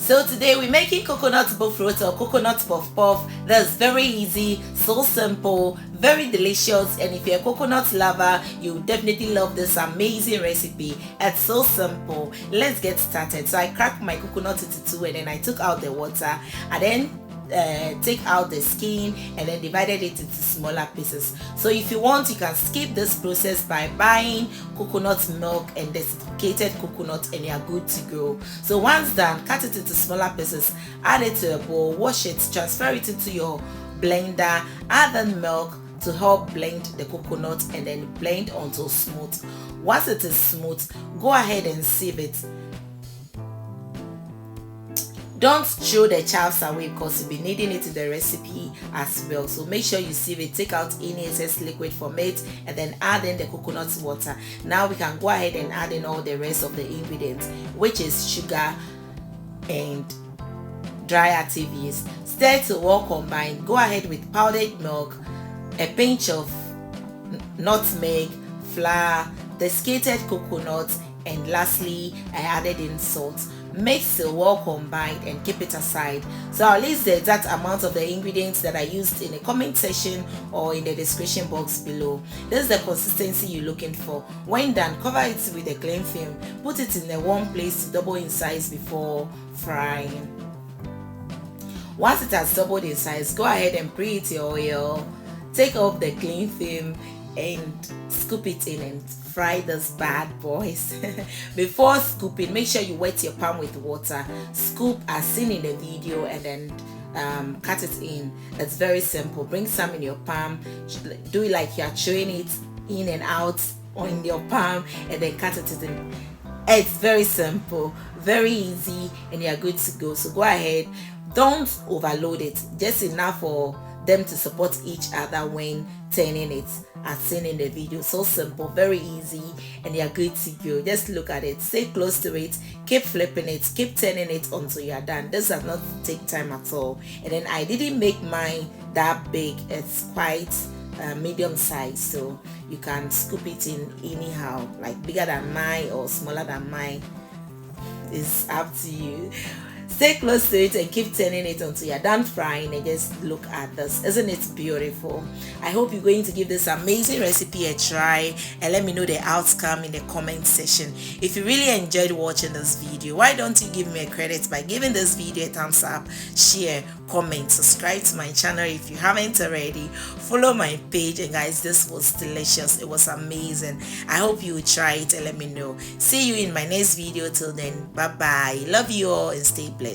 So today we're making coconut bofrot or coconut puff puff. That's very easy, so simple, very delicious, and if you're a coconut lover, you definitely love this amazing recipe. It's so simple. Let's get started. So I cracked my coconut into two, and then I took out the water. I then take out the skin and then divided it into smaller pieces. So if you want, you can skip this process by buying coconut milk and desiccated coconut, and you're good to go. So once done, cut it into smaller pieces, add it to a bowl, wash it, transfer it into your blender, add the milk to help blend the coconut, and then blend until smooth. Once it is smooth, go ahead and sieve it. Don't throw the chaffs away because you'll be needing it in the recipe as well. So make sure you sieve it, take out any excess liquid from it, and then add in the coconut water. Now we can go ahead and add in all the rest of the ingredients, which is sugar and dry active yeast. Stir till well combined. Go ahead with powdered milk, a pinch of nutmeg, flour, desiccated coconut, and lastly I added in salt. Mix till well combined and keep it aside. So I'll list the exact amount of the ingredients that I used in the comment section or in the description box below. This is the consistency you're looking for. When done, cover it with a cling film. Put it in a warm place to double in size before frying. Once it has doubled in size, go ahead and preheat your oil. Take off the cling film and scoop it in and fry this bad boys. Before scooping, make sure you wet your palm with water. Scoop as seen in the video and then cut it in. It's very simple. Bring some in your palm, do it like you're throwing it in and out on your palm, and then cut it in. It's very simple, very easy, and you're good to go. So go ahead, don't overload it, just enough for them to support each other when turning it as seen in the video. So simple, very easy, and you're good to go. Just look at it, stay close to it, keep flipping it, keep turning it until you're done. This does not take time at all. And then I didn't make mine that big, it's quite medium size, so you can scoop it in anyhow, like bigger than mine or smaller than mine, is up to you. Stay close to it and keep turning it until you're done frying, and just look at this. Isn't it beautiful? I hope you're going to give this amazing recipe a try and let me know the outcome in the comment section. If you really enjoyed watching this video, why don't you give me a credit by giving this video a thumbs up, share, comment, subscribe to my channel if you haven't already, follow my page, and guys, this was delicious. It was amazing. I hope you will try it and let me know. See you in my next video. Till then, bye bye. Love you all and stay blessed.